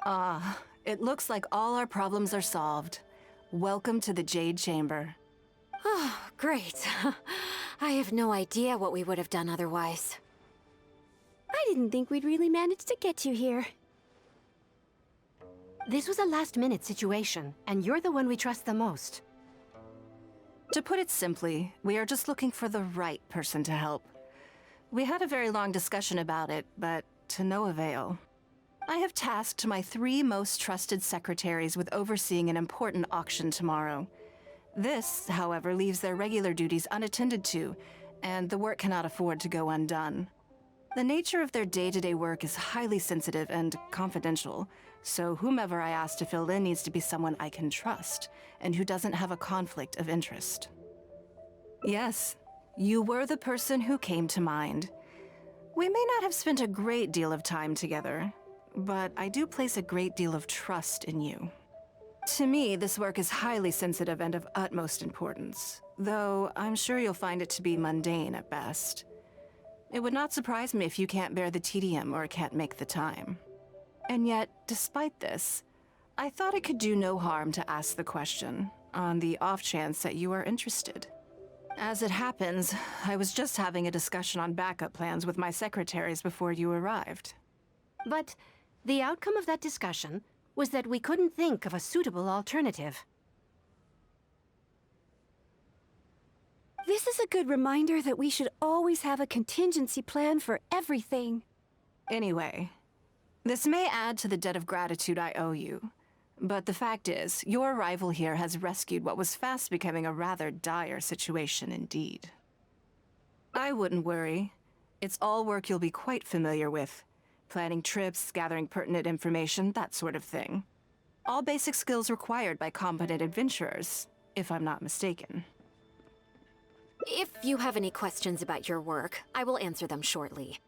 Ah, it looks like all our problems are solved. Welcome to the Jade Chamber. Oh, great. I have no idea what we would have done otherwise. I didn't think we'd really manage to get you here. This was a last-minute situation, and you're the one we trust the most. To put it simply, we are just looking for the right person to help. We had a very long discussion about it, but to no avail. I have tasked my 3 most trusted secretaries with overseeing an important auction tomorrow. This, however, leaves their regular duties unattended to, and the work cannot afford to go undone. The nature of their day-to-day work is highly sensitive and confidential, so whomever I ask to fill in needs to be someone I can trust, and who doesn't have a conflict of interest. Yes, you were the person who came to mind. We may not have spent a great deal of time together, but I do place a great deal of trust in you. To me, this work is highly sensitive and of utmost importance, though I'm sure you'll find it to be mundane at best. It would not surprise me if you can't bear the tedium or can't make the time. And yet, despite this, I thought it could do no harm to ask the question, on the off chance that you are interested. As it happens, I was just having a discussion on backup plans with my secretaries before you arrived. But the outcome of that discussion was that we couldn't think of a suitable alternative. This is a good reminder that we should always have a contingency plan for everything. Anyway, this may add to the debt of gratitude I owe you, but the fact is, your arrival here has rescued what was fast becoming a rather dire situation indeed. I wouldn't worry. It's all work you'll be quite familiar with. Planning trips, gathering pertinent information, that sort of thing. All basic skills required by competent adventurers, if I'm not mistaken. If you have any questions about your work, I will answer them shortly.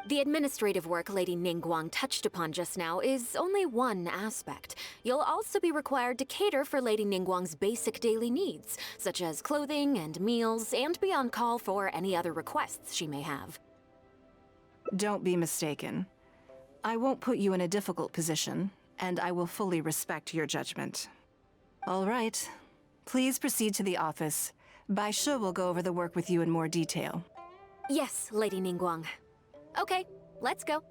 The administrative work Lady Nin Guan touched upon just now is only one aspect. You'll also be required to cater for Lady Nin Guang's basic daily needs, such as clothing and meals, and be on call for any other requests she may have. Don't be mistaken. I won't put you in a difficult position, and I will fully respect your judgment. All right. Please proceed to the office. Bai Shi will go over the work with you in more detail. Yes, Lady Nin Guang. Okay, let's go.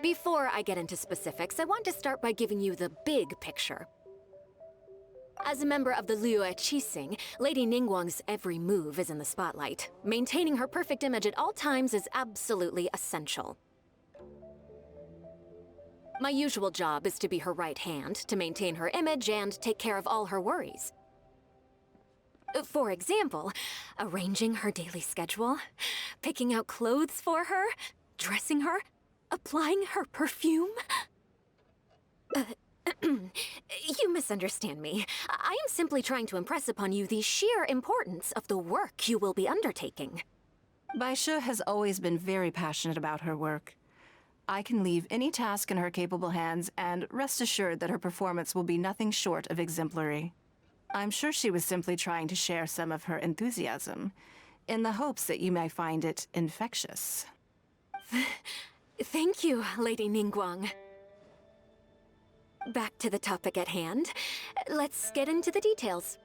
Before I get into specifics, I want to start by giving you the big picture. As a member of the Liyue Qixing, Lady Nin Guang's every move is in the spotlight. Maintaining her perfect image at all times is absolutely essential. My usual job is to be her right hand, to maintain her image and take care of all her worries. For example, arranging her daily schedule, picking out clothes for her, dressing her, applying her perfume. You misunderstand me. I am simply trying to impress upon you the sheer importance of the work you will be undertaking. Bai Shi has always been very passionate about her work. I can leave any task in her capable hands, and rest assured that her performance will be nothing short of exemplary. I'm sure she was simply trying to share some of her enthusiasm, in the hopes that you may find it infectious. Thank you, Lady Nin Guang. Back to the topic at hand. Let's get into the details.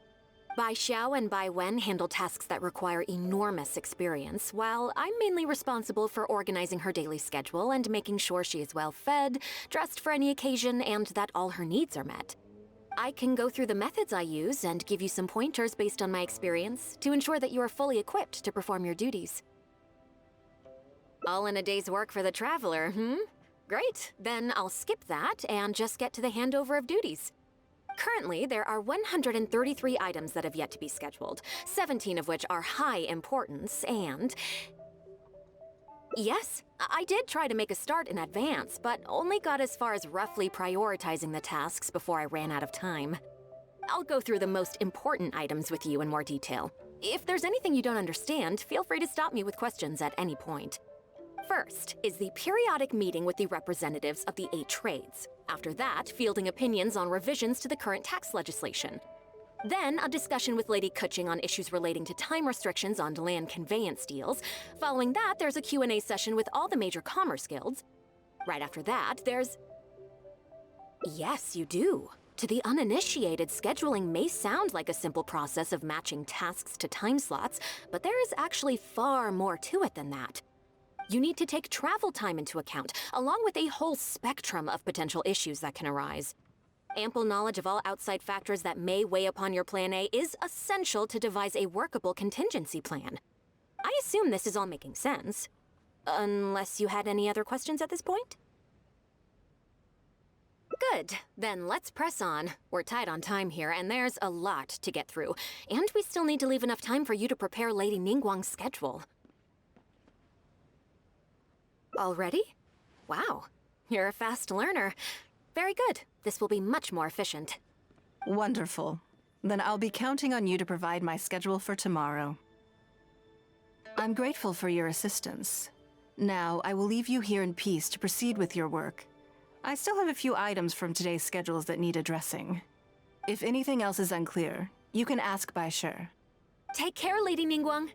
Bai Xiao and Bai Wen handle tasks that require enormous experience, while I'm mainly responsible for organizing her daily schedule and making sure she is well fed, dressed for any occasion, and that all her needs are met. I can go through the methods I use and give you some pointers based on my experience to ensure that you are fully equipped to perform your duties. All in a day's work for the traveler, Great, then I'll skip that and just get to the handover of duties. Currently, there are 133 items that have yet to be scheduled, 17 of which are high importance, and... Yes, I did try to make a start in advance, but only got as far as roughly prioritizing the tasks before I ran out of time. I'll go through the most important items with you in more detail. If there's anything you don't understand, feel free to stop me with questions at any point. First is the periodic meeting with the representatives of the 8 trades. After that, fielding opinions on revisions to the current tax legislation. Then, a discussion with Lady Kuching on issues relating to time restrictions on land conveyance deals. Following that, there's a Q&A session with all the major commerce guilds. Right after that, there's... Yes, you do. To the uninitiated, scheduling may sound like a simple process of matching tasks to time slots, but there is actually far more to it than that. You need to take travel time into account, along with a whole spectrum of potential issues that can arise. Ample knowledge of all outside factors that may weigh upon your Plan A is essential to devise a workable contingency plan. I assume this is all making sense. Unless you had any other questions at this point? Good. Then let's press on. We're tight on time here, and there's a lot to get through. And we still need to leave enough time for you to prepare Lady Ning Guang's schedule. Already? Wow. You're a fast learner. Very good. This will be much more efficient. Wonderful. Then I'll be counting on you to provide my schedule for tomorrow. I'm grateful for your assistance. Now, I will leave you here in peace to proceed with your work. I still have a few items from today's schedules that need addressing. If anything else is unclear, you can ask Bai Shi. Take care, Lady Ning Guang.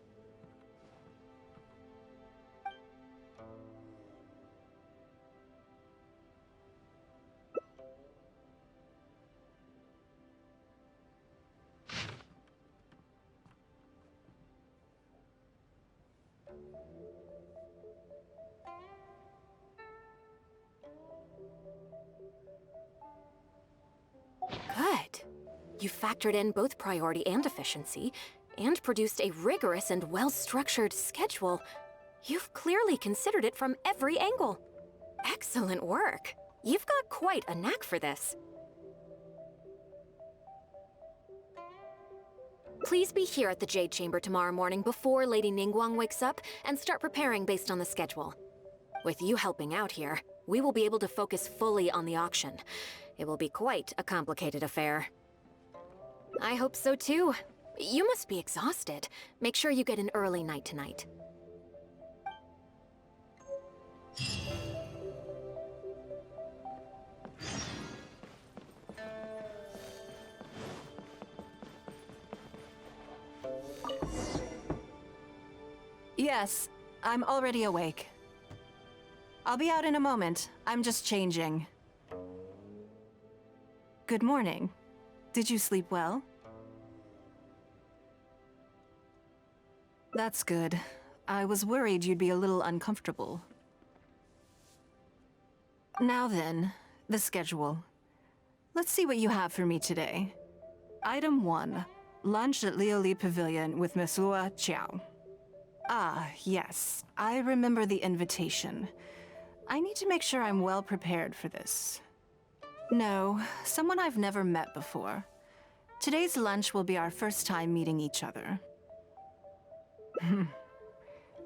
Good. You factored in both priority and efficiency, and produced a rigorous and well-structured schedule. You've clearly considered it from every angle. Excellent work. You've got quite a knack for this. Please be here at the Jade Chamber tomorrow morning before Lady Ning Guang wakes up and start preparing based on the schedule. With you helping out here, we will be able to focus fully on the auction. It will be quite a complicated affair. I hope so too. You must be exhausted. Make sure you get an early night tonight. Yes, I'm already awake. I'll be out in a moment. I'm just changing. Good morning. Did you sleep well? That's good. I was worried you'd be a little uncomfortable. Now then, the schedule. Let's see what you have for me today. Item 1. Lunch at Lioli Pavilion with Miss Lua Chiao. Ah, yes. I remember the invitation. I need to make sure I'm well prepared for this. No, someone I've never met before. Today's lunch will be our first time meeting each other.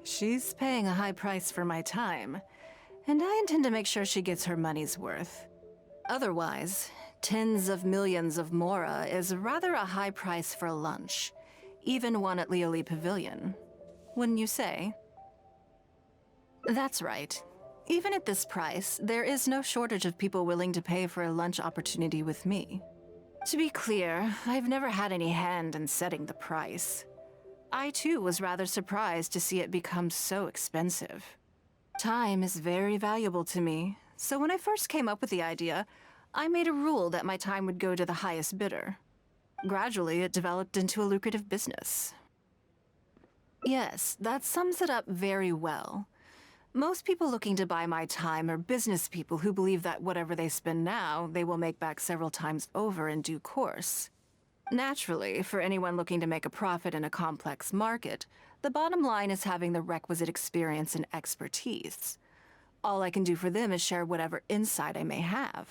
She's paying a high price for my time, and I intend to make sure she gets her money's worth. Otherwise, tens of millions of mora is rather a high price for a lunch, even one at Lioli Pavilion. Wouldn't you say? That's right. Even at this price, there is no shortage of people willing to pay for a lunch opportunity with me. To be clear, I've never had any hand in setting the price. I too was rather surprised to see it become so expensive. Time is very valuable to me, so when I first came up with the idea, I made a rule that my time would go to the highest bidder. Gradually, it developed into a lucrative business. Yes, that sums it up very well. Most people looking to buy my time are business people who believe that whatever they spend now, they will make back several times over in due course. Naturally, for anyone looking to make a profit in a complex market, the bottom line is having the requisite experience and expertise. All I can do for them is share whatever insight I may have.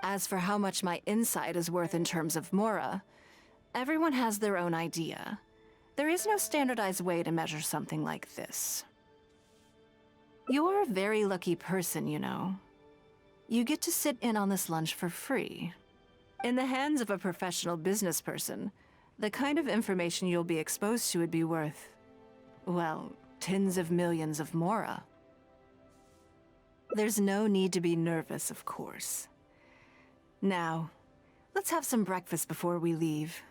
As for how much my insight is worth in terms of mora, everyone has their own idea. There is no standardized way to measure something like this. You're a very lucky person, you know. You get to sit in on this lunch for free. In the hands of a professional business person, the kind of information you'll be exposed to would be worth, well, tens of millions of mora. There's no need to be nervous, of course. Now, let's have some breakfast before we leave.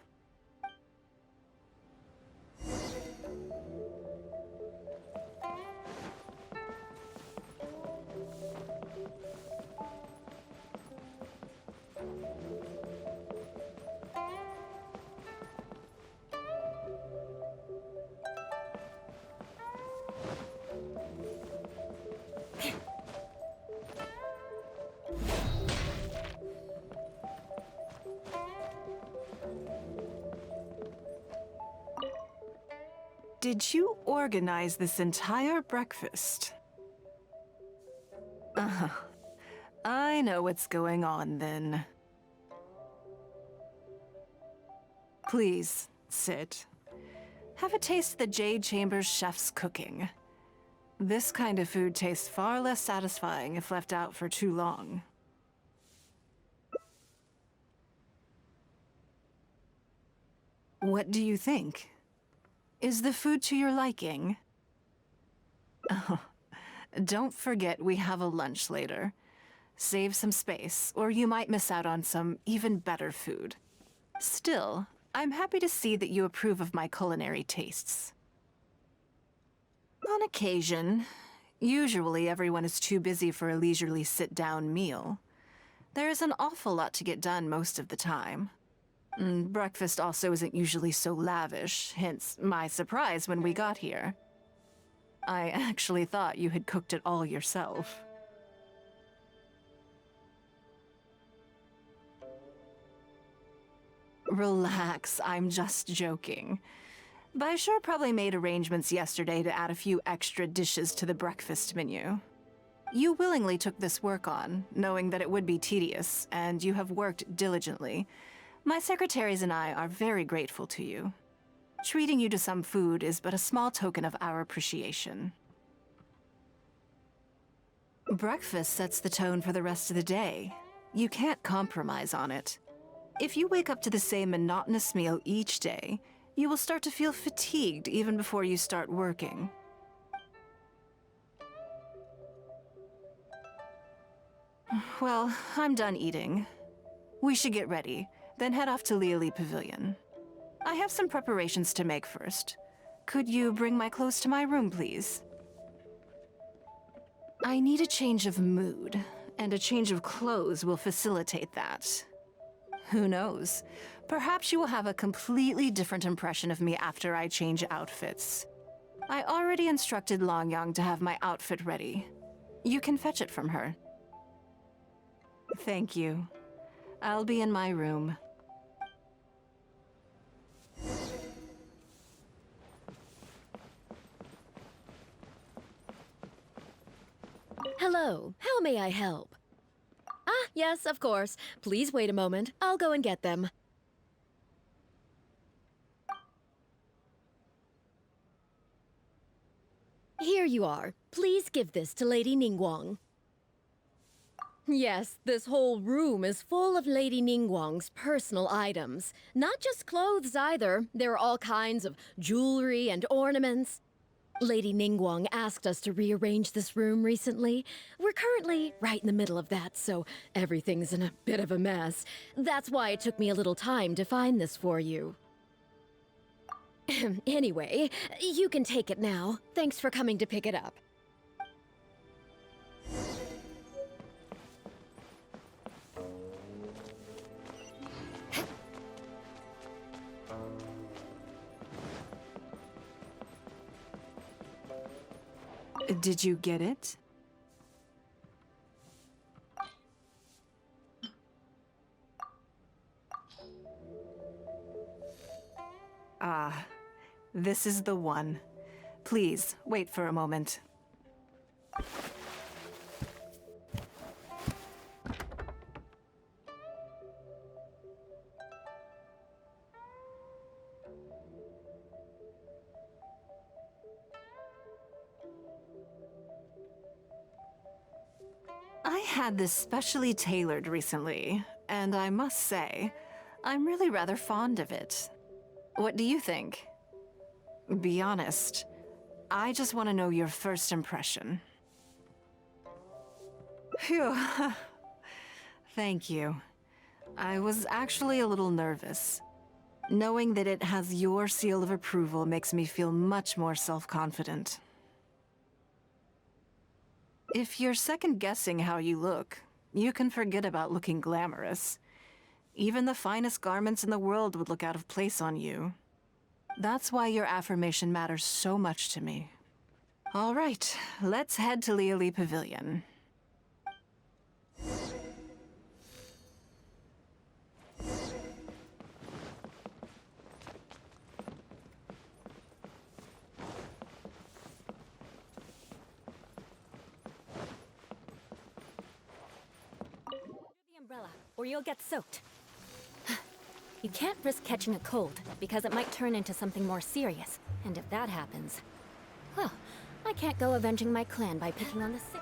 Did you organize this entire breakfast? I know what's going on then. Please, sit. Have a taste of the Jade Chamber's chef's cooking. This kind of food tastes far less satisfying if left out for too long. What do you think? Is the food to your liking? Oh, don't forget we have a lunch later. Save some space, or you might miss out on some even better food. Still, I'm happy to see that you approve of my culinary tastes. On occasion, usually everyone is too busy for a leisurely sit-down meal. There is an awful lot to get done most of the time. Breakfast also isn't usually so lavish, hence my surprise when we got here. I actually thought you had cooked it all yourself. Relax, I'm just joking. Baisha probably made arrangements yesterday to add a few extra dishes to the breakfast menu. You willingly took this work on, knowing that it would be tedious, and you have worked diligently. My secretaries and I are very grateful to you. Treating you to some food is but a small token of our appreciation. Breakfast sets the tone for the rest of the day. You can't compromise on it. If you wake up to the same monotonous meal each day, you will start to feel fatigued even before you start working. Well, I'm done eating. We should get ready, then head off to Liali Pavilion. I have some preparations to make first. Could you bring my clothes to my room, please? I need a change of mood, and a change of clothes will facilitate that. Who knows? Perhaps you will have a completely different impression of me after I change outfits. I already instructed Longyang to have my outfit ready. You can fetch it from her. Thank you. I'll be in my room. Hello, how may I help? Ah, yes, of course. Please wait a moment. I'll go and get them. Here you are. Please give this to Lady Nин Guan. Yes, this whole room is full of Lady Nin Guang's personal items. Not just clothes either. There are all kinds of jewelry and ornaments. Lady Nin Guan asked us to rearrange this room recently. We're currently right in the middle of that, so everything's in a bit of a mess. That's why it took me a little time to find this for you. Anyway, you can take it now. Thanks for coming to pick it up. Did you get it? Ah, this is the one. Please, wait for a moment. I had this specially tailored recently, and I must say, I'm really rather fond of it. What do you think? Be honest. I just want to know your first impression. Phew. Thank you. I was actually a little nervous. Knowing that it has your seal of approval makes me feel much more self-confident. If you're second-guessing how you look, you can forget about looking glamorous. Even the finest garments in the world would look out of place on you. That's why your affirmation matters so much to me. All right, let's head to Liali Pavilion. Umbrella, or you'll get soaked. You can't risk catching a cold, because it might turn into something more serious. And if that happens, well, I can't go avenging my clan by picking on the sick.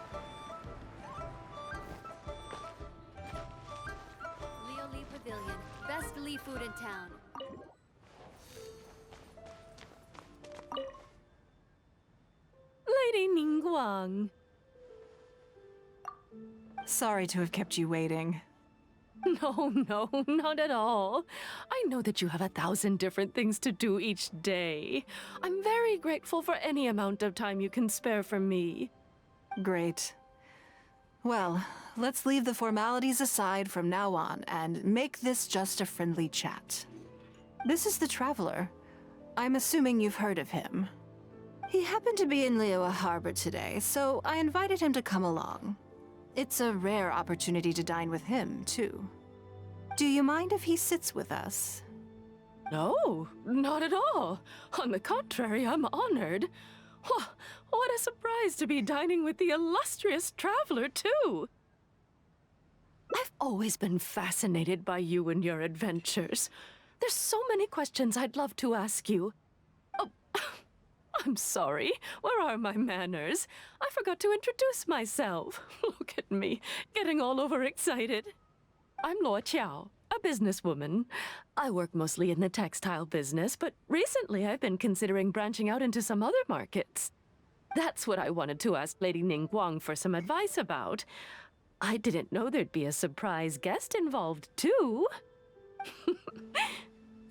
Liali Pavilion, best Lee food in town. Lady Nin Guan. Sorry to have kept you waiting. No, not at all. I know that you have 1,000 different things to do each day. I'm very grateful for any amount of time you can spare for me. Great. Well, let's leave the formalities aside from now on and make this just a friendly chat. This is the Traveler. I'm assuming you've heard of him. He happened to be in Liyue Harbor today, so I invited him to come along. It's a rare opportunity to dine with him, too. Do you mind if he sits with us? No, not at all. On the contrary, I'm honored. What a surprise to be dining with the illustrious Traveler, too. I've always been fascinated by you and your adventures. There's so many questions I'd love to ask you. Oh, I'm sorry. Where are my manners? I forgot to introduce myself. Look at me, getting all overexcited. I'm Luo Qiao, a businesswoman. I work mostly in the textile business, but recently I've been considering branching out into some other markets. That's what I wanted to ask Lady Nin Guan for some advice about. I didn't know there'd be a surprise guest involved, too.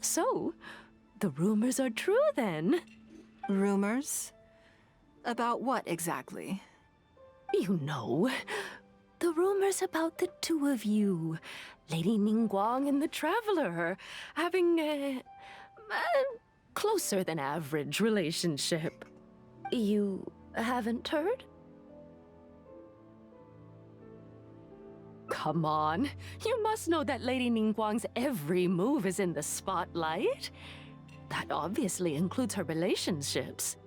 So, the rumors are true then. Rumors? About what exactly? You know, the rumors about the two of you, Lady Nin Guan and the Traveler, having a closer than average relationship. You haven't heard? Come on, you must know that Lady Nin Guang's every move is in the spotlight. That obviously includes her relationships.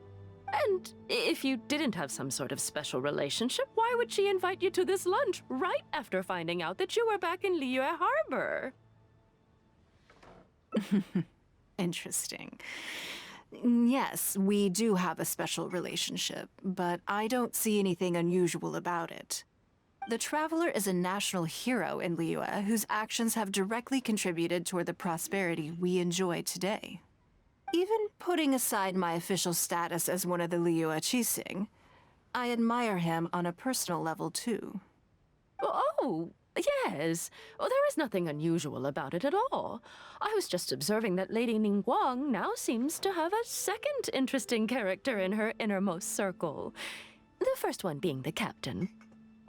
And if you didn't have some sort of special relationship, why would she invite you to this lunch right after finding out that you were back in Liyue Harbor? Interesting. Yes, we do have a special relationship, but I don't see anything unusual about it. The Traveler is a national hero in Liyue whose actions have directly contributed toward the prosperity we enjoy today. Even putting aside my official status as one of the Liyue Qixing, I admire him on a personal level too. Oh, yes. Well, there is nothing unusual about it at all. I was just observing that Lady Nin Guan now seems to have a second interesting character in her innermost circle. The first one being the captain.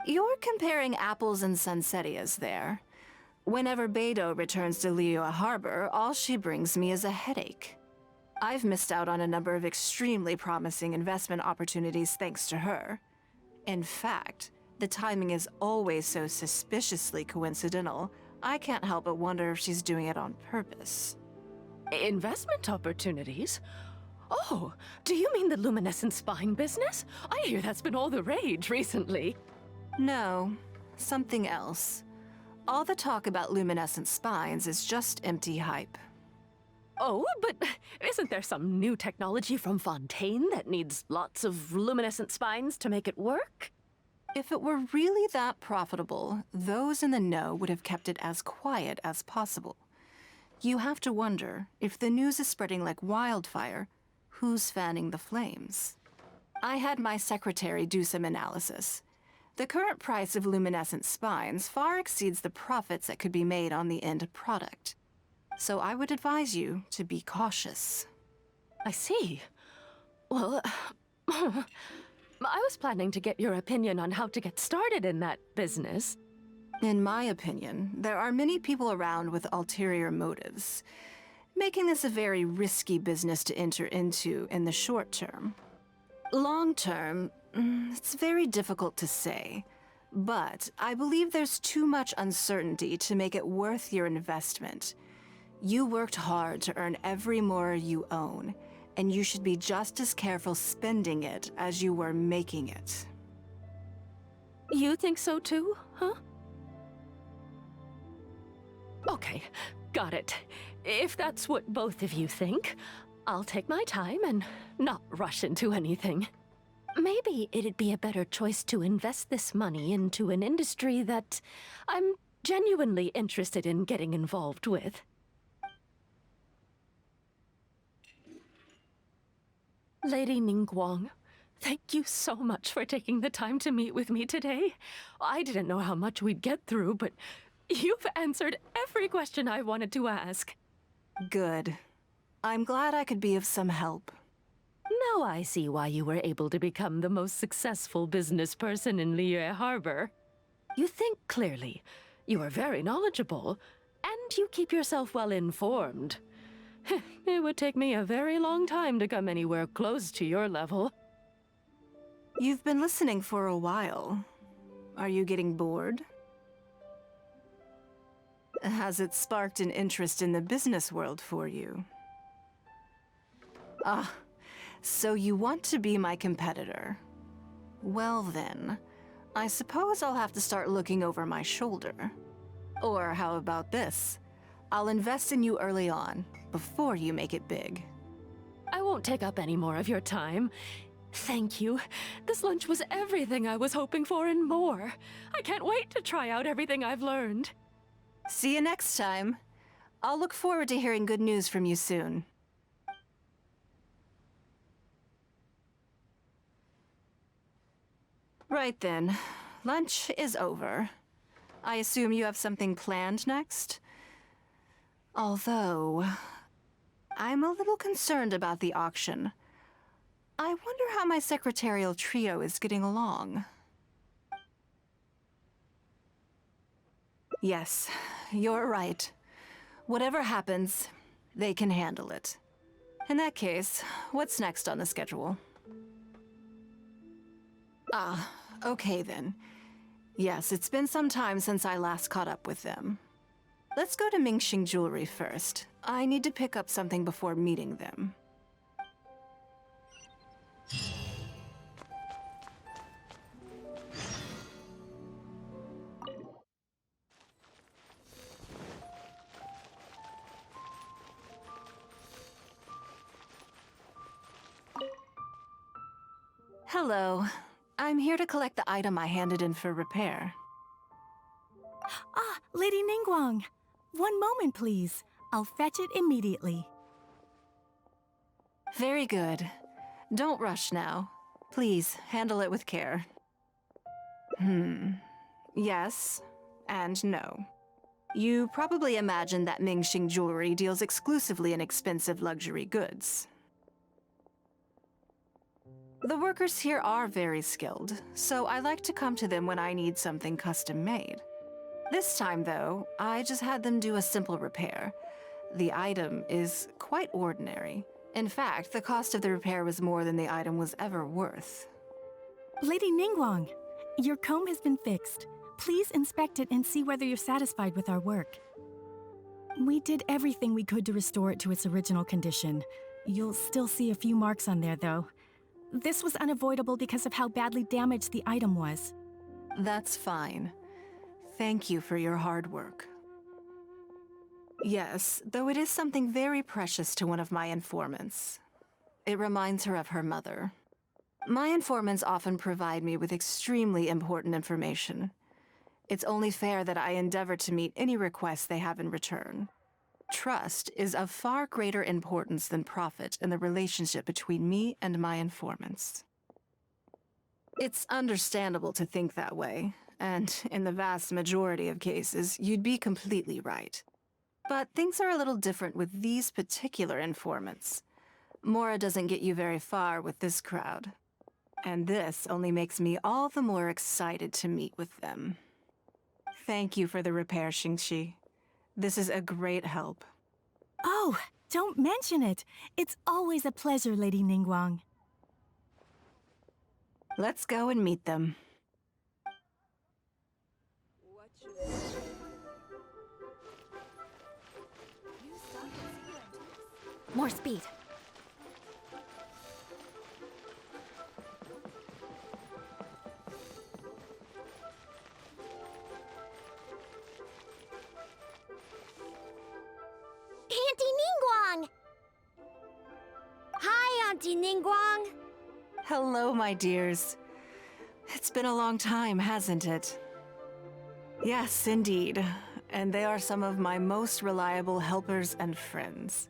You're comparing apples and sunsettias there. Whenever Beidou returns to Liyue Harbor, all she brings me is a headache. I've missed out on a number of extremely promising investment opportunities thanks to her. In fact, the timing is always so suspiciously coincidental, I can't help but wonder if she's doing it on purpose. Investment opportunities? Oh, do you mean the luminescent spine business? I hear that's been all the rage recently. No, something else. All the talk about luminescent spines is just empty hype. Oh, but isn't there some new technology from Fontaine that needs lots of luminescent spines to make it work? If it were really that profitable, those in the know would have kept it as quiet as possible. You have to wonder, if the news is spreading like wildfire, who's fanning the flames? I had my secretary do some analysis. The current price of luminescent spines far exceeds the profits that could be made on the end product. So I would advise you to be cautious. I see. Well, I was planning to get your opinion on how to get started in that business. In my opinion, there are many people around with ulterior motives, making this a very risky business to enter into in the short term. Long term, it's very difficult to say, but I believe there's too much uncertainty to make it worth your investment. You worked hard to earn every mora you own, and you should be just as careful spending it as you were making it. You think so too, huh? Okay, got it. If that's what both of you think, I'll take my time and not rush into anything. Maybe it'd be a better choice to invest this money into an industry that I'm genuinely interested in getting involved with. Lady Nin Guan, thank you so much for taking the time to meet with me today. I didn't know how much we'd get through, but you've answered every question I wanted to ask. Good. I'm glad I could be of some help. Now I see why you were able to become the most successful business person in Liyue Harbor. You think clearly, you are very knowledgeable, and you keep yourself well informed. It would take me a very long time to come anywhere close to your level. You've been listening for a while. Are you getting bored? Has it sparked an interest in the business world for you? Ah, so you want to be my competitor. Well then, I suppose I'll have to start looking over my shoulder. Or how about this? I'll invest in you early on, before you make it big. I won't take up any more of your time. Thank you. This lunch was everything I was hoping for and more. I can't wait to try out everything I've learned. See you next time. I'll look forward to hearing good news from you soon. Right then. Lunch is over. I assume you have something planned next? Although, I'm a little concerned about the auction. I wonder how my secretarial trio is getting along. Yes, you're right. Whatever happens, they can handle it. In that case, what's next on the schedule? Ah, okay then. Yes, it's been some time since I last caught up with them. Let's go to Mingxing Jewelry first. I need to pick up something before meeting them. Hello. I'm here to collect the item I handed in for repair. Ah, Lady Nin Guan. One moment, please. I'll fetch it immediately. Very good. Don't rush now. Please, handle it with care. Yes, and no. You probably imagine that Mingxing Jewelry deals exclusively in expensive luxury goods. The workers here are very skilled, so I like to come to them when I need something custom-made. This time, though, I just had them do a simple repair. The item is quite ordinary. In fact, the cost of the repair was more than the item was ever worth. Lady Nin Guan, your comb has been fixed. Please inspect it and see whether you're satisfied with our work. We did everything we could to restore it to its original condition. You'll still see a few marks on there, though. This was unavoidable because of how badly damaged the item was. That's fine. Thank you for your hard work. Yes, though it is something very precious to one of my informants. It reminds her of her mother. My informants often provide me with extremely important information. It's only fair that I endeavor to meet any requests they have in return. Trust is of far greater importance than profit in the relationship between me and my informants. It's understandable to think that way, and in the vast majority of cases, you'd be completely right. But things are a little different with these particular informants. Mora doesn't get you very far with this crowd. And this only makes me all the more excited to meet with them. Thank you for the repair, Xingxi. This is a great help. Oh, don't mention it. It's always a pleasure, Lady Nin Guan. Let's go and meet them. More speed. Auntie Ningguang! Hi, Auntie Ningguang! Hello, my dears. It's been a long time, hasn't it? Yes, indeed. And they are some of my most reliable helpers and friends.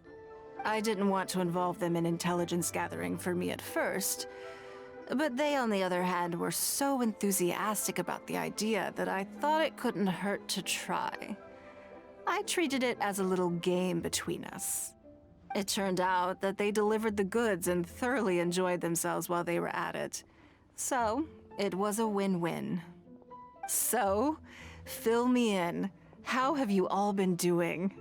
I didn't want to involve them in intelligence gathering for me at first, but they, on the other hand, were so enthusiastic about the idea that I thought it couldn't hurt to try. I treated it as a little game between us. It turned out that they delivered the goods and thoroughly enjoyed themselves while they were at it. So, it was a win-win. So, fill me in. How have you all been doing?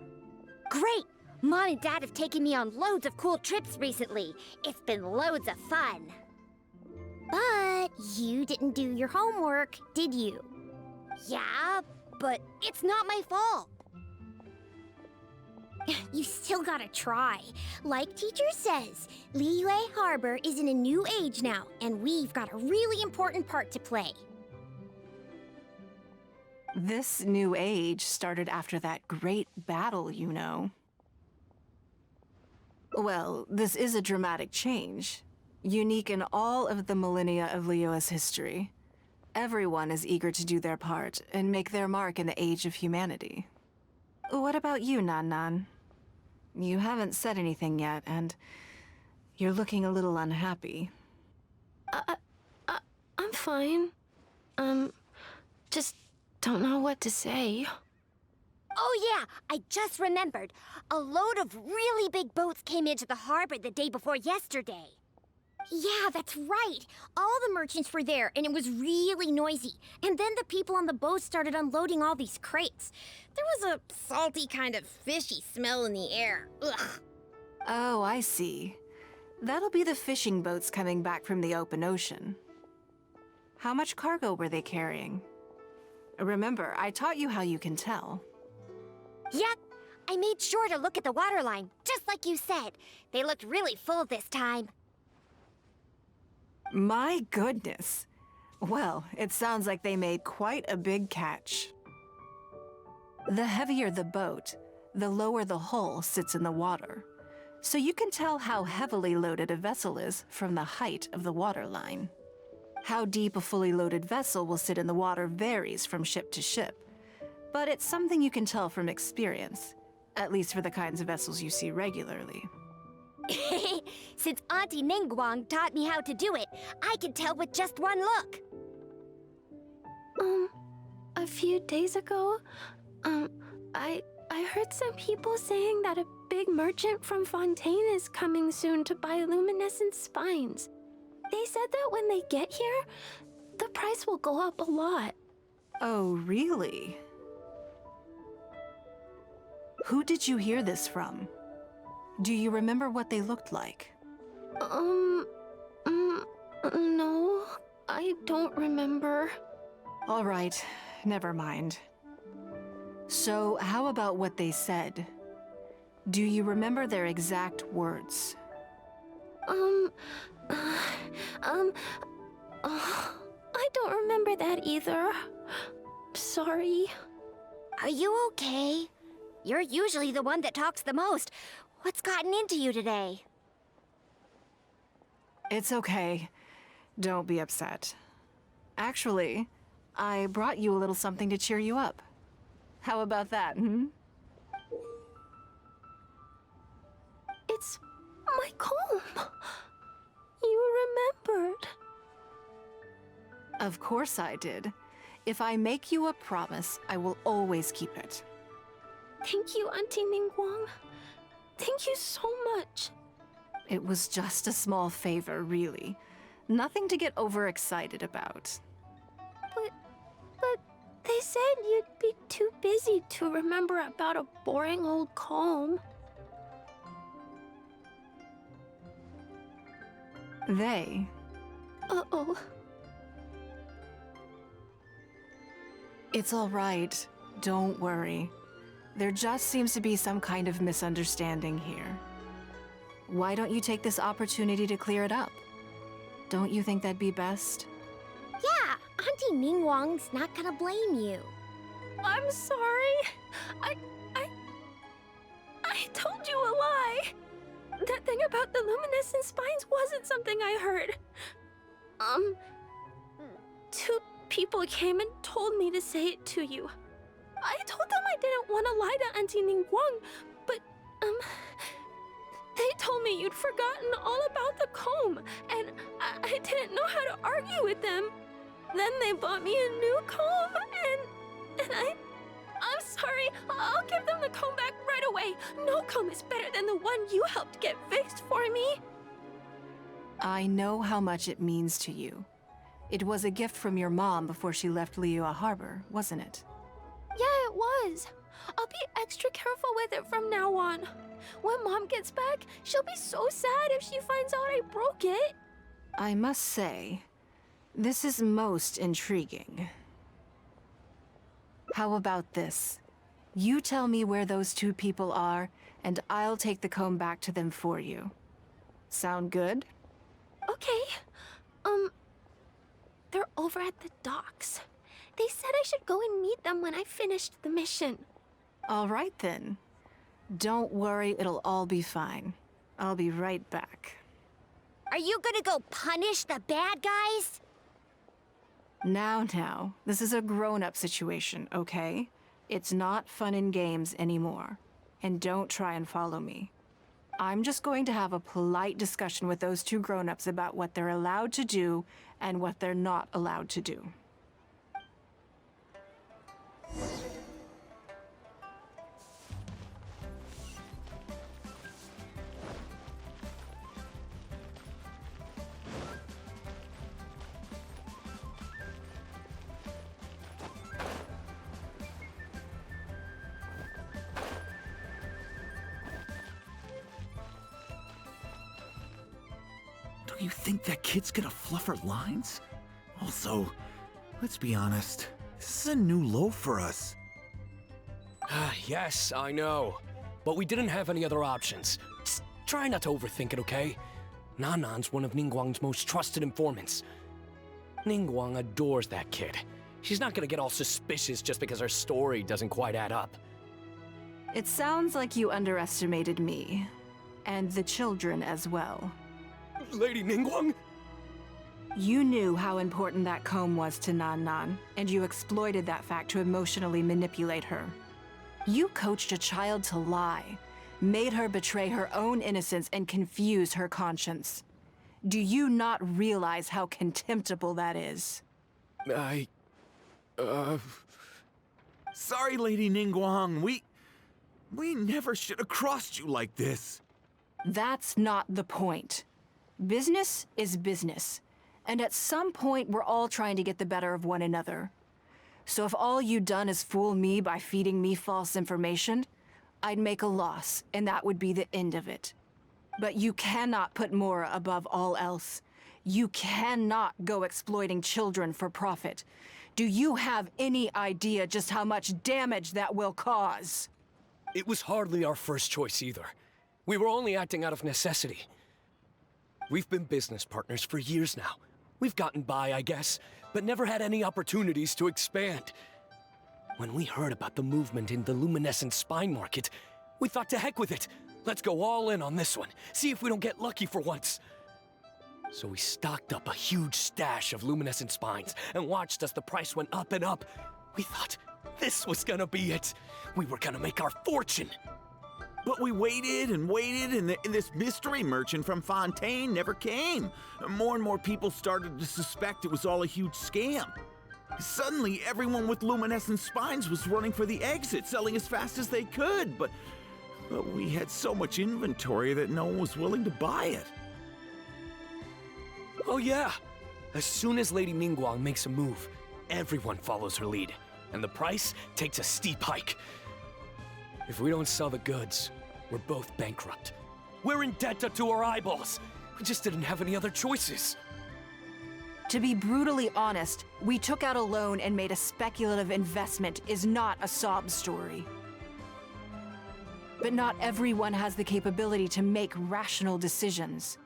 Great! Mom and Dad have taken me on loads of cool trips recently. It's been loads of fun. But you didn't do your homework, did you? Yeah, but it's not my fault. You still gotta try. Like teacher says, Liyue Harbor is in a new age now, and we've got a really important part to play. This new age started after that great battle, you know. Well, this is a dramatic change, unique in all of the millennia of Liyue's history. Everyone is eager to do their part and make their mark in the age of humanity. What about you, Nan Nan? You haven't said anything yet, and you're looking a little unhappy. I'm fine. Just don't know what to say. Oh yeah, I just remembered. A load of really big boats came into the harbor the day before yesterday. Yeah, that's right. All the merchants were there, and it was really noisy. And then the people on the boat started unloading all these crates. There was a salty kind of fishy smell in the air. Ugh. Oh, I see. That'll be the fishing boats coming back from the open ocean. How much cargo were they carrying? Remember, I taught you how you can tell. Yep, I made sure to look at the waterline, just like you said. They looked really full this time. My goodness. Well, it sounds like they made quite a big catch. The heavier the boat, the lower the hull sits in the water. So you can tell how heavily loaded a vessel is from the height of the waterline. How deep a fully loaded vessel will sit in the water varies from ship to ship. But it's something you can tell from experience, at least for the kinds of vessels you see regularly. Since Auntie Ningguang taught me how to do it, I can tell with just one look. A few days ago, I heard some people saying that a big merchant from Fontaine is coming soon to buy luminescent spines. They said that when they get here, the price will go up a lot. Oh, really? Who did you hear this from? Do you remember what they looked like? No, I don't remember. All right, never mind. So, how about what they said? Do you remember their exact words? I don't remember that either. Sorry. Are you okay? You're usually the one that talks the most. What's gotten into you today? It's okay. Don't be upset. Actually, I brought you a little something to cheer you up. How about that, hmm? It's my comb. You remembered. Of course I did. If I make you a promise, I will always keep it. Thank you, Auntie Nin Guang. Thank you so much. It was just a small favor, really. Nothing to get overexcited about. But they said you'd be too busy to remember about a boring old comb. They? Uh-oh. It's all right. Don't worry. There just seems to be some kind of misunderstanding here. Why don't you take this opportunity to clear it up? Don't you think that'd be best? Yeah, Auntie Nin Guang's not gonna blame you. I'm sorry. I told you a lie. That thing about the luminescent spines wasn't something I heard. Two people came and told me to say it to you. I told them I didn't want to lie to Auntie Nin Guang, but, they told me you'd forgotten all about the comb, and I didn't know how to argue with them. Then they bought me a new comb, and I'm sorry. I'll give them the comb back right away. No comb is better than the one you helped get fixed for me. I know how much it means to you. It was a gift from your mom before she left Liyue Harbor, wasn't it? Yeah, it was. I'll be extra careful with it from now on. When Mom gets back, she'll be so sad if she finds out I broke it. I must say, this is most intriguing. How about this? You tell me where those two people are, and I'll take the comb back to them for you. Sound good? Okay. They're over at the docks. They said I should go and meet them when I finished the mission. All right, then. Don't worry, it'll all be fine. I'll be right back. Are you gonna go punish the bad guys? Now, this is a grown-up situation, okay? It's not fun and games anymore. And don't try and follow me. I'm just going to have a polite discussion with those two grown-ups about what they're allowed to do and what they're not allowed to do. Do you think that kid's gonna fluff her lines? Also, let's be honest, this is a new low for us. Yes, I know. But we didn't have any other options. Just try not to overthink it, okay? Nanan's one of Nin Guang's most trusted informants. Nin Guang adores that kid. She's not gonna get all suspicious just because her story doesn't quite add up. It sounds like you underestimated me. And the children as well. Lady Nin Guang? You knew how important that comb was to Nan, and you exploited that fact to emotionally manipulate her. You coached a child to lie, made her betray her own innocence and confuse her conscience. Do you not realize how contemptible that is? Sorry, Lady Nin Guang. We never should have crossed you like this. That's not the point. Business is business. And at some point, we're all trying to get the better of one another. So if all you'd done is fool me by feeding me false information, I'd make a loss, and that would be the end of it. But you cannot put Mora above all else. You cannot go exploiting children for profit. Do you have any idea just how much damage that will cause? It was hardly our first choice either. We were only acting out of necessity. We've been business partners for years now. We've gotten by, I guess, but never had any opportunities to expand. When we heard about the movement in the luminescent spine market, we thought to heck with it. Let's go all in on this one. See if we don't get lucky for once. So we stocked up a huge stash of luminescent spines and watched as the price went up and up. We thought this was gonna be it. We were gonna make our fortune. But we waited and waited, and this mystery merchant from Fontaine never came. More and more people started to suspect it was all a huge scam. Suddenly, everyone with luminescent spines was running for the exit, selling as fast as they could, but we had so much inventory that no one was willing to buy it. Oh yeah! As soon as Lady Nин Guan makes a move, everyone follows her lead, and the price takes a steep hike. If we don't sell the goods, we're both bankrupt. We're in debt up to our eyeballs. We just didn't have any other choices. To be brutally honest, we took out a loan and made a speculative investment is not a sob story. But not everyone has the capability to make rational decisions.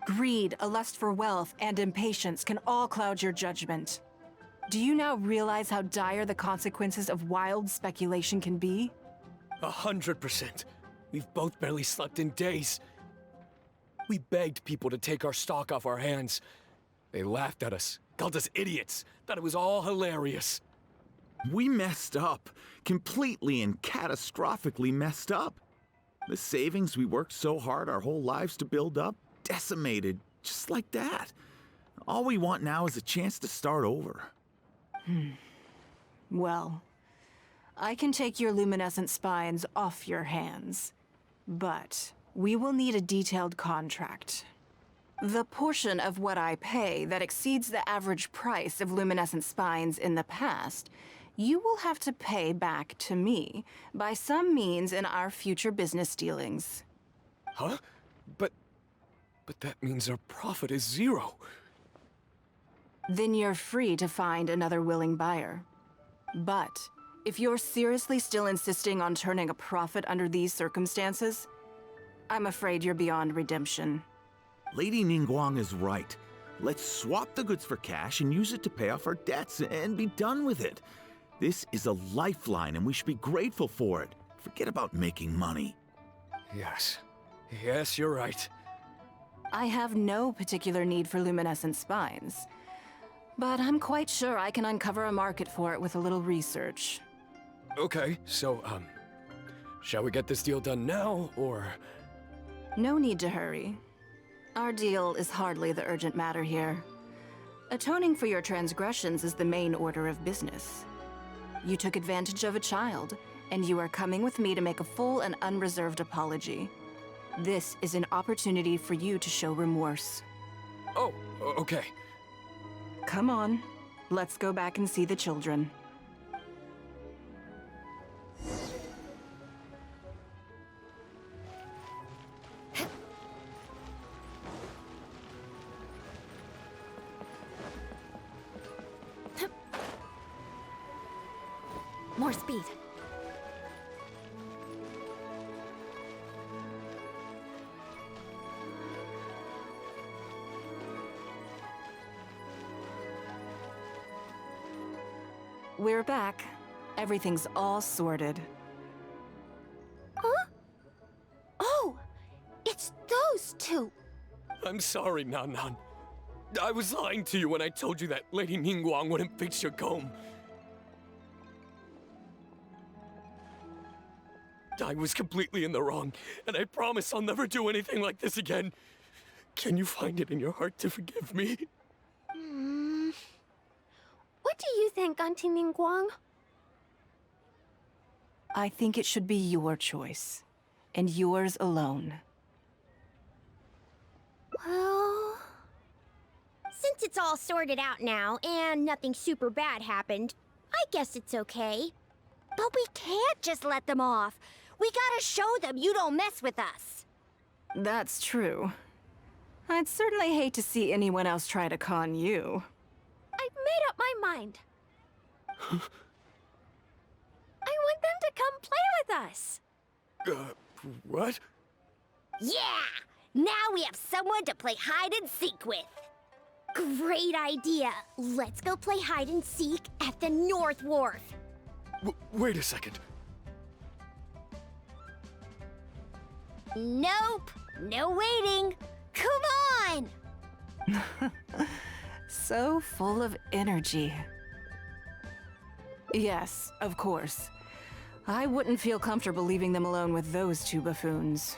Greed, a lust for wealth, and impatience can all cloud your judgment. Do you now realize how dire the consequences of wild speculation can be? 100%. We've both barely slept in days. We begged people to take our stock off our hands. They laughed at us, called us idiots, thought it was all hilarious. We messed up. Completely and catastrophically messed up. The savings we worked so hard our whole lives to build up, decimated, just like that. All we want now is a chance to start over. Well, I can take your luminescent spines off your hands, but we will need a detailed contract. The portion of what I pay that exceeds the average price of luminescent spines in the past, you will have to pay back to me by some means in our future business dealings. Huh? But that means our profit is 0. Then you're free to find another willing buyer. But if you're seriously still insisting on turning a profit under these circumstances, I'm afraid you're beyond redemption. Lady Nin Guan is right. Let's swap the goods for cash and use it to pay off our debts and be done with it. This is a lifeline and we should be grateful for it. Forget about making money. Yes. Yes, you're right. I have no particular need for luminescent spines, but I'm quite sure I can uncover a market for it with a little research. Okay, so, shall we get this deal done now, or? No need to hurry. Our deal is hardly the urgent matter here. Atoning for your transgressions is the main order of business. You took advantage of a child, and you are coming with me to make a full and unreserved apology. This is an opportunity for you to show remorse. Oh, okay. Come on, let's go back and see the children. More speed. We're back. Everything's all sorted. Huh? Oh, it's those two. I'm sorry, Nan Nan. I was lying to you when I told you that Lady Nin Guan wouldn't fix your comb. I was completely in the wrong, and I promise I'll never do anything like this again. Can you find it in your heart to forgive me? What do you think, Auntie Nin Guan? I think it should be your choice, and yours alone. Well, since it's all sorted out now and nothing super bad happened, I guess it's okay. But we can't just let them off. We gotta show them you don't mess with us. That's true. I'd certainly hate to see anyone else try to con you. I've made up my mind. I want them to come play with us. What? Yeah! Now we have someone to play hide and seek with. Great idea. Let's go play hide and seek at the North Wharf. Wait a second. Nope. No waiting. Come on! So full of energy. Yes, of course. I wouldn't feel comfortable leaving them alone with those two buffoons.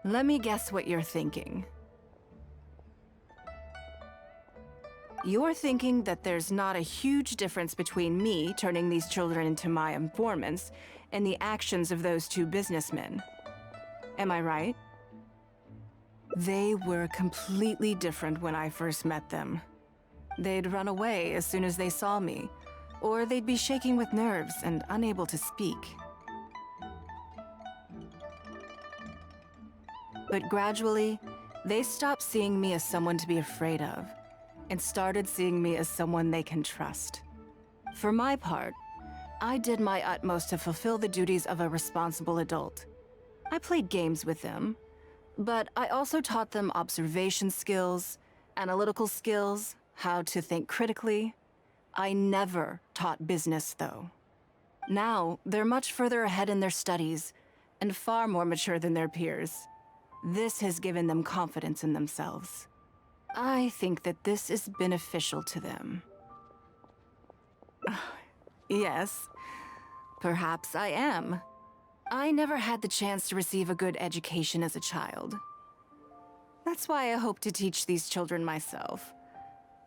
Let me guess what you're thinking. You're thinking that there's not a huge difference between me turning these children into my informants and the actions of those two businessmen. Am I right? They were completely different when I first met them. They'd run away as soon as they saw me, or they'd be shaking with nerves and unable to speak. But gradually, they stopped seeing me as someone to be afraid of, and started seeing me as someone they can trust. For my part, I did my utmost to fulfill the duties of a responsible adult. I played games with them, but I also taught them observation skills, analytical skills, how to think critically. I never taught business, though. Now, they're much further ahead in their studies, and far more mature than their peers. This has given them confidence in themselves. I think that this is beneficial to them. Yes, perhaps I am. I never had the chance to receive a good education as a child. That's why I hope to teach these children myself.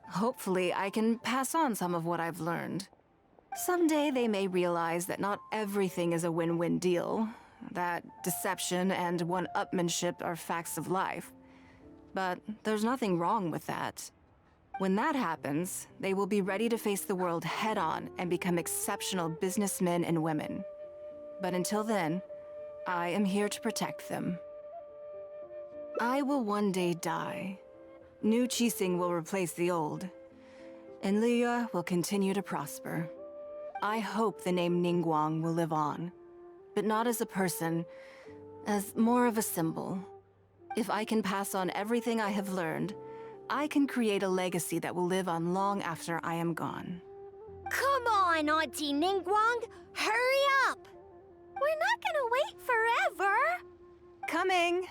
Hopefully, I can pass on some of what I've learned. Someday they may realize that not everything is a win-win deal, that deception and one-upmanship are facts of life. But there's nothing wrong with that. When that happens, they will be ready to face the world head-on and become exceptional businessmen and women. But until then, I am here to protect them. I will one day die. New Qixing will replace the old, and Liyue will continue to prosper. I hope the name Nин Guan will live on, but not as a person, as more of a symbol. If I can pass on everything I have learned, I can create a legacy that will live on long after I am gone. Come on, Auntie Nin Guan! Hurry up! We're not gonna wait forever! Coming!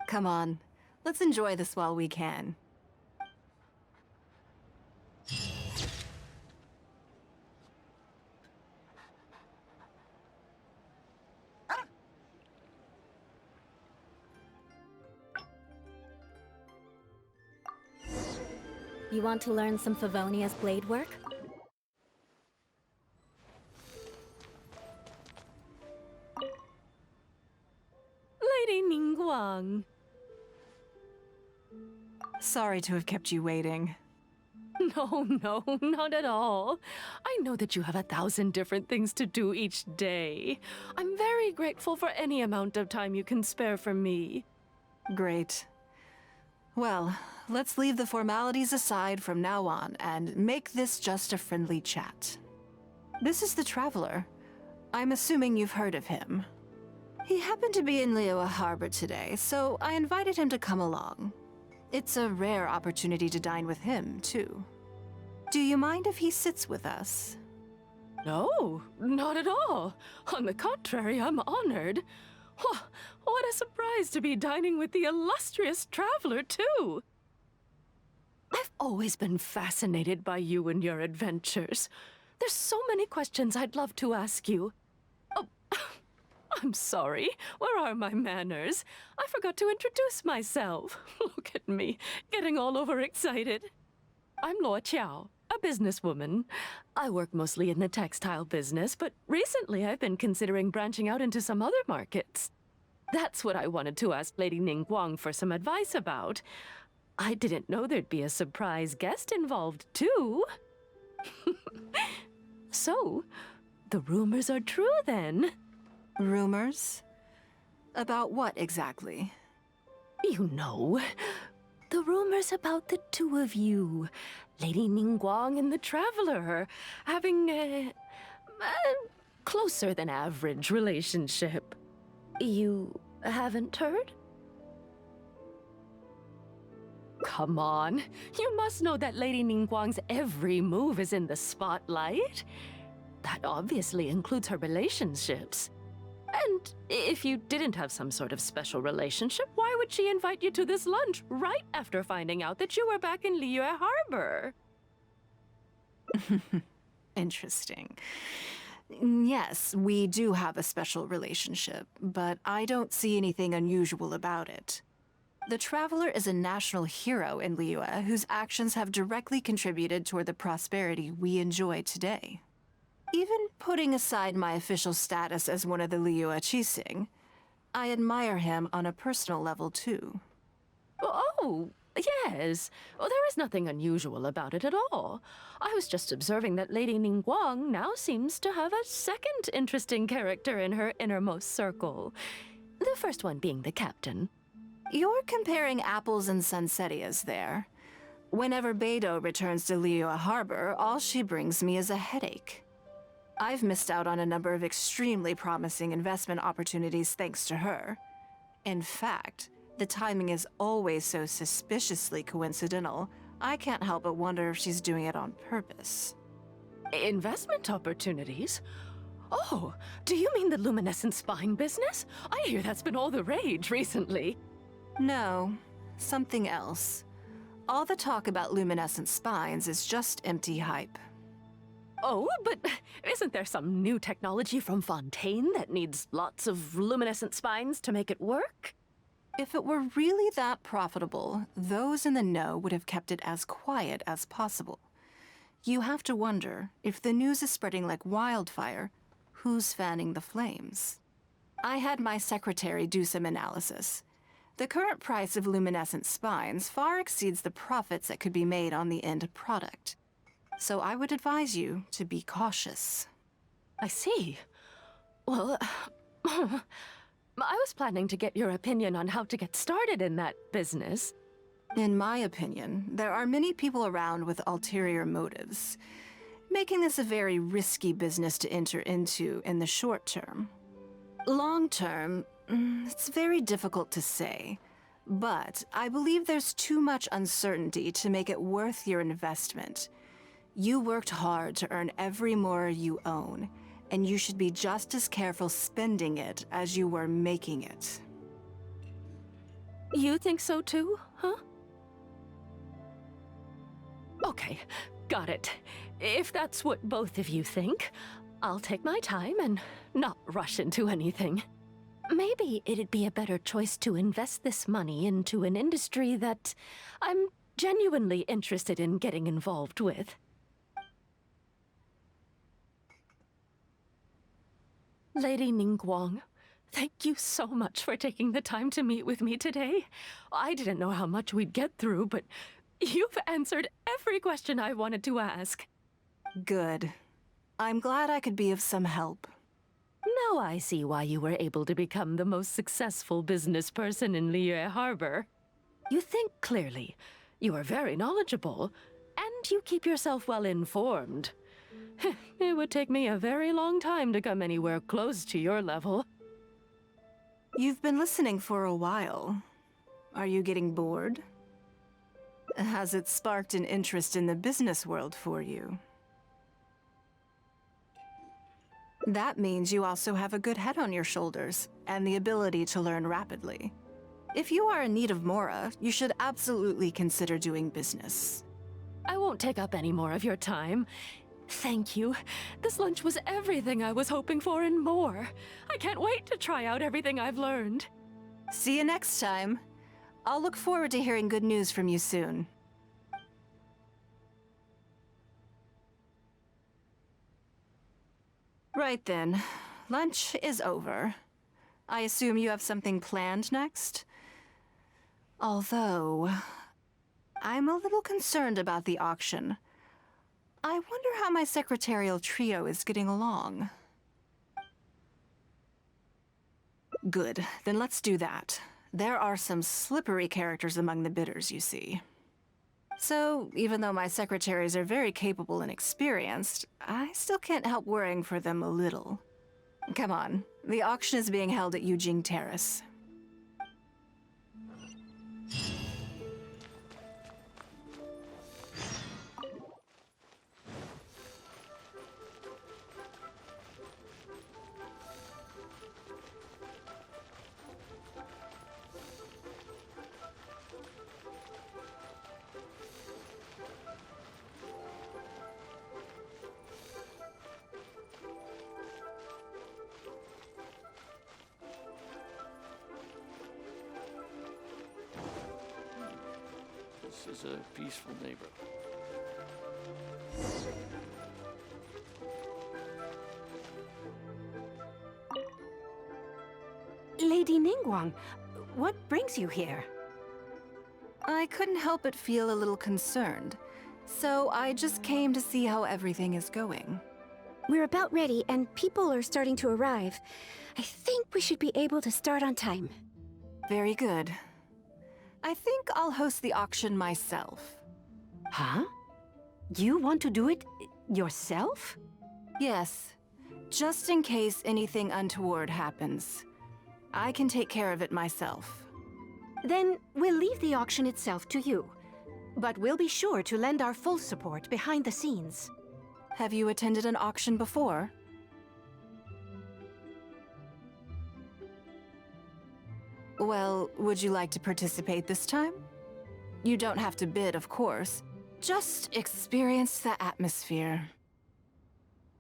Come on, let's enjoy this while we can. You want to learn some Favonia's blade work? Lady Nin Guan. Sorry to have kept you waiting. No, not at all. I know that you have 1,000 different things to do each day. I'm very grateful for any amount of time you can spare for me. Great. Well, let's leave the formalities aside from now on and make this just a friendly chat. This is the Traveler. I'm assuming you've heard of him. He happened to be in Liyue Harbor today, so I invited him to come along. It's a rare opportunity to dine with him, too. Do you mind if he sits with us? No, not at all. On the contrary, I'm honored. What a surprise to be dining with the illustrious Traveler, too. I've always been fascinated by you and your adventures. There's so many questions I'd love to ask you. Oh, I'm sorry. Where are my manners? I forgot to introduce myself. Look at me, getting all overexcited. I'm Luo Qiao, a businesswoman. I work mostly in the textile business, but recently I've been considering branching out into some other markets. That's what I wanted to ask Lady Nin Guan for some advice about. I didn't know there'd be a surprise guest involved, too. So, the rumors are true then. Rumors? About what exactly? You know, the rumors about the two of you, Lady Nин Gуан and the Traveler, having a closer than average relationship. You haven't heard? Come on, you must know that Lady Nин Gуan's every move is in the spotlight. That obviously includes her relationships. And if you didn't have some sort of special relationship, why would she invite you to this lunch right after finding out that you were back in Liyue Harbor? Interesting. Yes, we do have a special relationship, but I don't see anything unusual about it. The Traveler is a national hero in Liyue whose actions have directly contributed toward the prosperity we enjoy today. Even putting aside my official status as one of the Liyue Qixing, I admire him on a personal level too. Oh, yes. Well, there is nothing unusual about it at all. I was just observing that Lady Nin Gуan now seems to have a second interesting character in her innermost circle. The first one being the captain. You're comparing apples and sunsettias there. Whenever Beidou returns to Liyue Harbor, all she brings me is a headache. I've missed out on a number of extremely promising investment opportunities thanks to her. In fact, the timing is always so suspiciously coincidental, I can't help but wonder if she's doing it on purpose. Investment opportunities? Oh, do you mean the luminescent spine business? I hear that's been all the rage recently. No, something else. All the talk about luminescent spines is just empty hype. Oh, but isn't there some new technology from Fontaine that needs lots of luminescent spines to make it work? If it were really that profitable, those in the know would have kept it as quiet as possible. You have to wonder, if the news is spreading like wildfire, who's fanning the flames? I had my secretary do some analysis. The current price of luminescent spines far exceeds the profits that could be made on the end product. So I would advise you to be cautious. I see. Well, I was planning to get your opinion on how to get started in that business. In my opinion, there are many people around with ulterior motives, making this a very risky business to enter into in the short term. Long term, it's very difficult to say, but I believe there's too much uncertainty to make it worth your investment. You worked hard to earn every mora you own, and you should be just as careful spending it as you were making it. You think so too, huh? Okay, got it. If that's what both of you think, I'll take my time and not rush into anything. Maybe it'd be a better choice to invest this money into an industry that I'm genuinely interested in getting involved with. Lady Nin Gуan, thank you so much for taking the time to meet with me today. I didn't know how much we'd get through, but you've answered every question I wanted to ask. Good. I'm glad I could be of some help. Now I see why you were able to become the most successful business person in Liyue Harbor. You think clearly, you are very knowledgeable, and you keep yourself well informed. It would take me a very long time to come anywhere close to your level. You've been listening for a while. Are you getting bored? Has it sparked an interest in the business world for you? That means you also have a good head on your shoulders, and the ability to learn rapidly. If you are in need of mora, you should absolutely consider doing business. I won't take up any more of your time. Thank you. This lunch was everything I was hoping for and more. I can't wait to try out everything I've learned. See you next time. I'll look forward to hearing good news from you soon. Right then. Lunch is over. I assume you have something planned next? Although, I'm a little concerned about the auction. I wonder how my secretarial trio is getting along. Good, then let's do that. There are some slippery characters among the bidders, you see. So, even though my secretaries are very capable and experienced, I still can't help worrying for them a little. Come on, the auction is being held at Yujing Terrace. This is a peaceful neighborhood. Lady Nin Guan, what brings you here? I couldn't help but feel a little concerned, so I just came to see how everything is going. We're about ready, and people are starting to arrive. I think we should be able to start on time. Very good. I think I'll host the auction myself. Huh? You want to do it yourself? Yes, just in case anything untoward happens. I can take care of it myself. Then we'll leave the auction itself to you. But we'll be sure to lend our full support behind the scenes. Have you attended an auction before? Well, would you like to participate this time? You don't have to bid, of course. Just experience the atmosphere.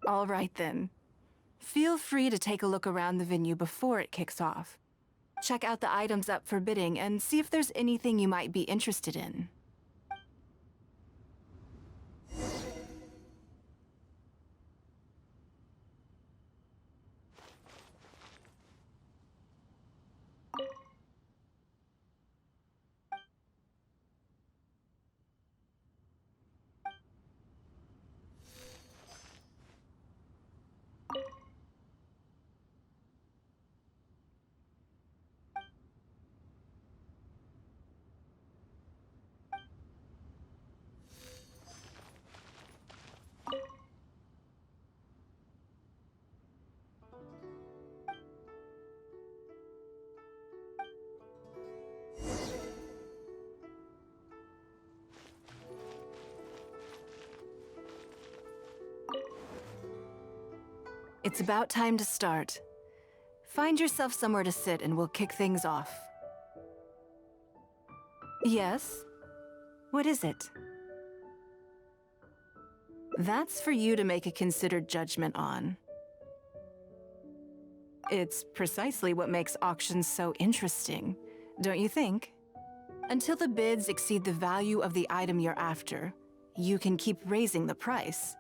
All right, then. Feel free to take a look around the venue before it kicks off. Check out the items up for bidding and see if there's anything you might be interested in. It's about time to start. Find yourself somewhere to sit and we'll kick things off. Yes? What is it? That's for you to make a considered judgment on. It's precisely what makes auctions so interesting, don't you think? Until the bids exceed the value of the item you're after, you can keep raising the price.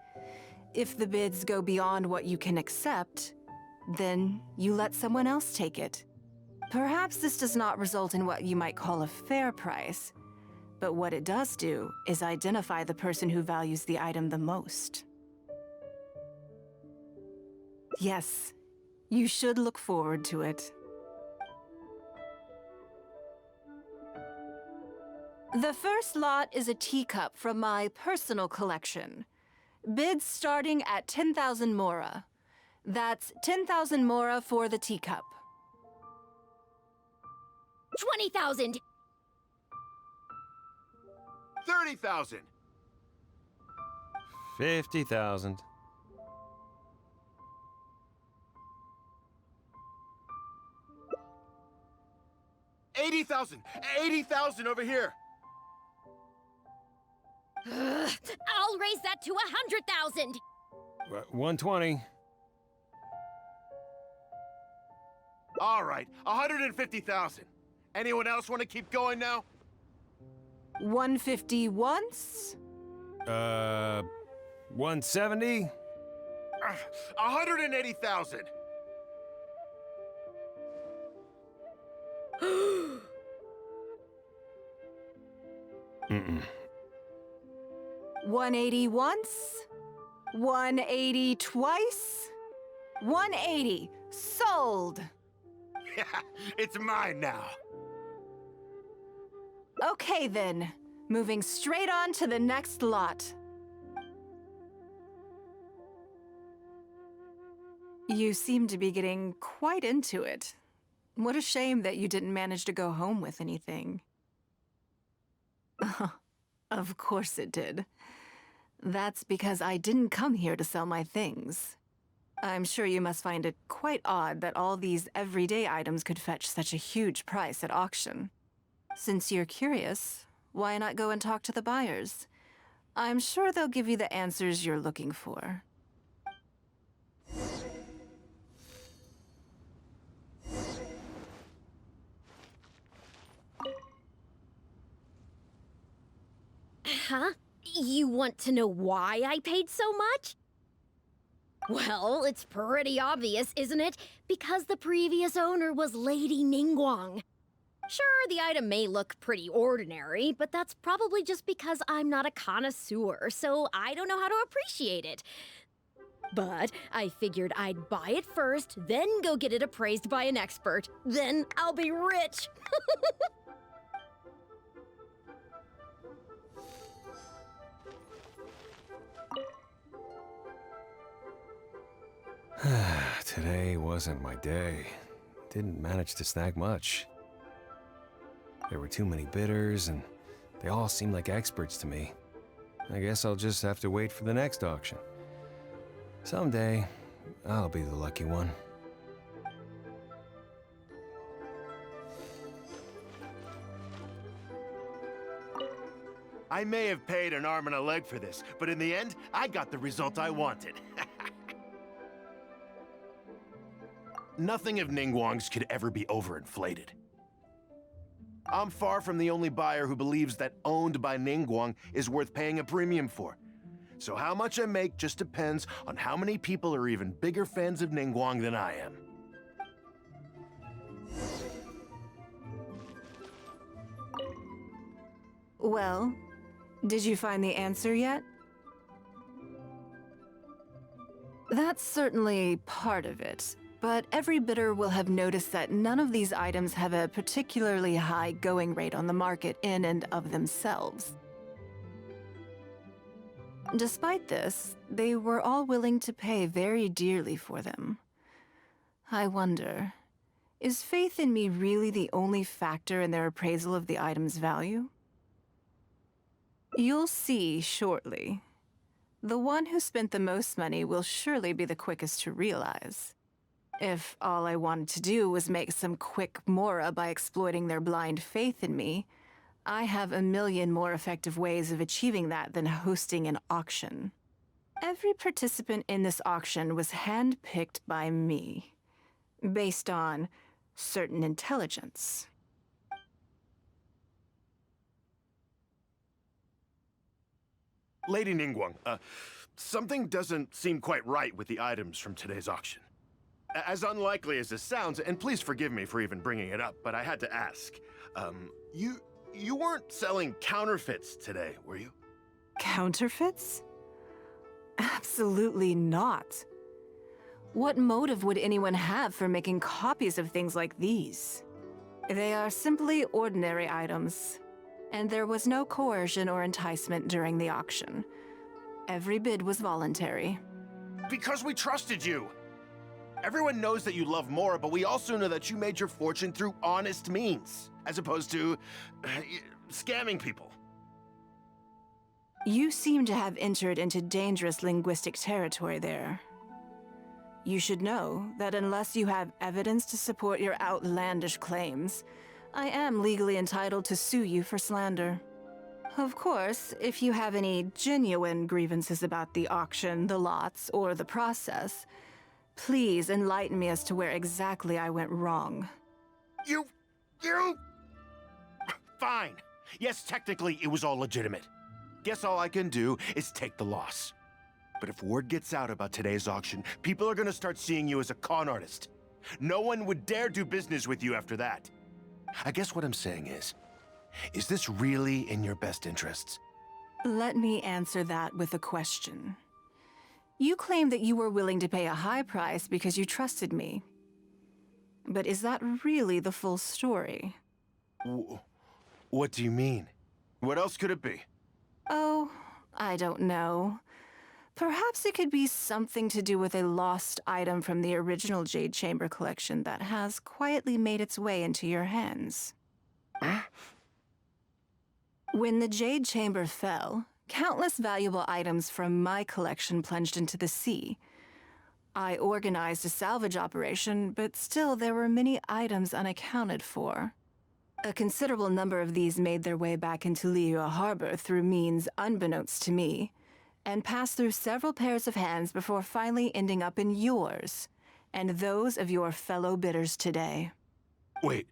If the bids go beyond what you can accept, then you let someone else take it. Perhaps this does not result in what you might call a fair price, but what it does do is identify the person who values the item the most. Yes, you should look forward to it. The first lot is a teacup from my personal collection. Bids starting at 10,000 mora. That's 10,000 mora for the teacup. 20,000! 30,000! 50,000. 80,000! 80,000 over here! I'll raise that to 100,000! 120. All right, 150,000. Anyone else want to keep going now? 150 once? 170? 180,000. 180 once, 180 twice, 180. Sold! It's mine now. Okay then, moving straight on to the next lot. You seem to be getting quite into it. What a shame that you didn't manage to go home with anything. Of course it did. That's because I didn't come here to sell my things. I'm sure you must find it quite odd that all these everyday items could fetch such a huge price at auction. Since you're curious, why not go and talk to the buyers? I'm sure they'll give you the answers you're looking for. Huh? You want to know why I paid so much? Well, it's pretty obvious, isn't it? Because the previous owner was Lady Nin Guan. Sure, the item may look pretty ordinary, but that's probably just because I'm not a connoisseur, so I don't know how to appreciate it. But I figured I'd buy it first, then go get it appraised by an expert. Then I'll be rich. Today wasn't my day. Didn't manage to snag much. There were too many bidders, and they all seemed like experts to me. I guess I'll just have to wait for the next auction. Someday, I'll be the lucky one. I may have paid an arm and a leg for this, but in the end, I got the result I wanted. Nothing of Nin Guang's could ever be overinflated. I'm far from the only buyer who believes that owned by Nin Guang is worth paying a premium for. So how much I make just depends on how many people are even bigger fans of Nin Guang than I am. Well, did you find the answer yet? That's certainly part of it. But every bidder will have noticed that none of these items have a particularly high going rate on the market in and of themselves. Despite this, they were all willing to pay very dearly for them. I wonder, is faith in me really the only factor in their appraisal of the item's value? You'll see shortly. The one who spent the most money will surely be the quickest to realize. If all I wanted to do was make some quick mora by exploiting their blind faith in me, I have a million more effective ways of achieving that than hosting an auction. Every participant in this auction was handpicked by me, based on certain intelligence. Lady Nin Guang, something doesn't seem quite right with the items from today's auction. As unlikely as this sounds, and please forgive me for even bringing it up, but I had to ask. You weren't selling counterfeits today, were you? Counterfeits? Absolutely not. What motive would anyone have for making copies of things like these? They are simply ordinary items, and there was no coercion or enticement during the auction. Every bid was voluntary. Because we trusted you! Everyone knows that you love Mora, but we also know that you made your fortune through honest means, as opposed to scamming people. You seem to have entered into dangerous linguistic territory there. You should know that unless you have evidence to support your outlandish claims, I am legally entitled to sue you for slander. Of course, if you have any genuine grievances about the auction, the lots, or the process, please enlighten me as to where exactly I went wrong. You... Fine. Yes, technically, it was all legitimate. Guess all I can do is take the loss. But if word gets out about today's auction, people are gonna start seeing you as a con artist. No one would dare do business with you after that. I guess what I'm saying is this really in your best interests? Let me answer that with a question. You claim that you were willing to pay a high price because you trusted me. But is that really the full story? What do you mean? What else could it be? Oh, I don't know. Perhaps it could be something to do with a lost item from the original Jade Chamber collection that has quietly made its way into your hands. When the Jade Chamber fell, countless valuable items from my collection plunged into the sea. I organized a salvage operation, but still there were many items unaccounted for. A considerable number of these made their way back into Liyue Harbor through means unbeknownst to me, and passed through several pairs of hands before finally ending up in yours, and those of your fellow bidders today. Wait,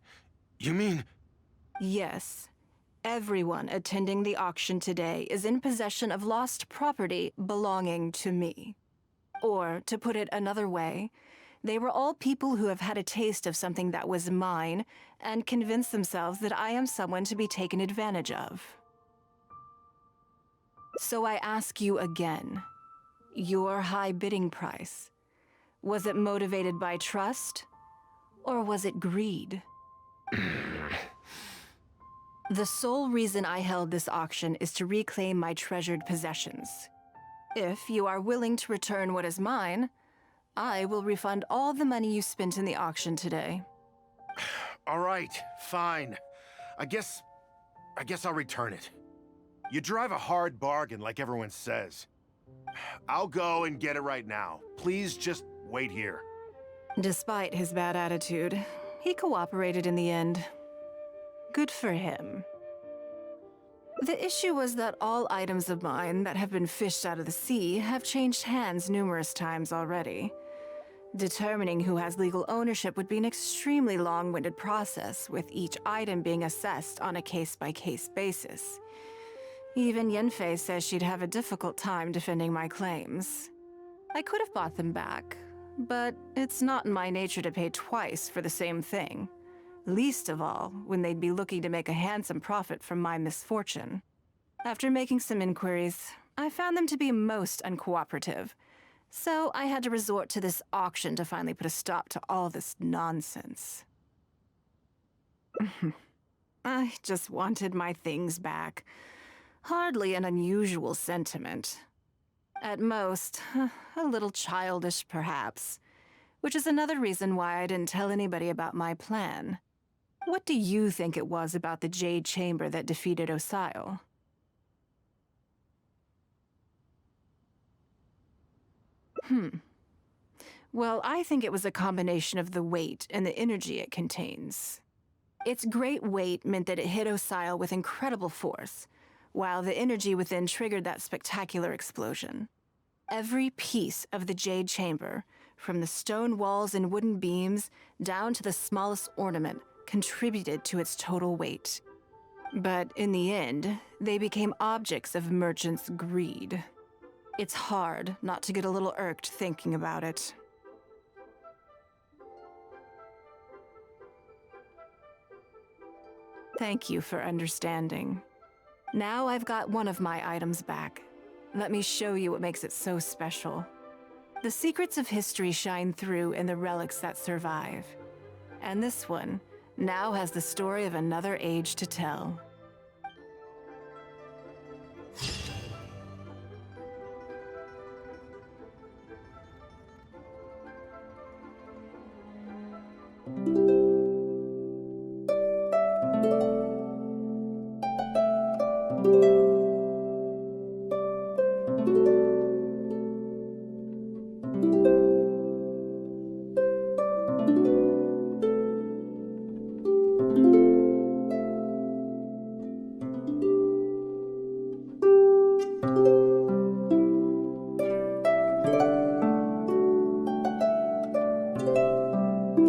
you mean... Yes. Everyone attending the auction today is in possession of lost property belonging to me. Or, to put it another way, they were all people who have had a taste of something that was mine and convinced themselves that I am someone to be taken advantage of. So I ask you again, your high bidding price, was it motivated by trust, or was it greed? The sole reason I held this auction is to reclaim my treasured possessions. If you are willing to return what is mine, I will refund all the money you spent in the auction today. All right, fine. I guess I'll return it. You drive a hard bargain like everyone says. I'll go and get it right now. Please just wait here. Despite his bad attitude, he cooperated in the end. Good for him. The issue was that all items of mine that have been fished out of the sea have changed hands numerous times already. Determining who has legal ownership would be an extremely long-winded process, with each item being assessed on a case-by-case basis. Even Yenfei says she'd have a difficult time defending my claims. I could have bought them back, but it's not in my nature to pay twice for the same thing. Least of all, when they'd be looking to make a handsome profit from my misfortune. After making some inquiries, I found them to be most uncooperative, so I had to resort to this auction to finally put a stop to all this nonsense. I just wanted my things back. Hardly an unusual sentiment. At most, a little childish perhaps, which is another reason why I didn't tell anybody about my plan. What do you think it was about the Jade Chamber that defeated Osile? Well, I think it was a combination of the weight and the energy it contains. Its great weight meant that it hit Osile with incredible force, while the energy within triggered that spectacular explosion. Every piece of the Jade Chamber, from the stone walls and wooden beams down to the smallest ornament, contributed to its total weight. But in the end, they became objects of merchants' greed. It's hard not to get a little irked thinking about it. Thank you for understanding. Now I've got one of my items back. Let me show you what makes it so special. The secrets of history shine through in the relics that survive. And this one now has the story of another age to tell.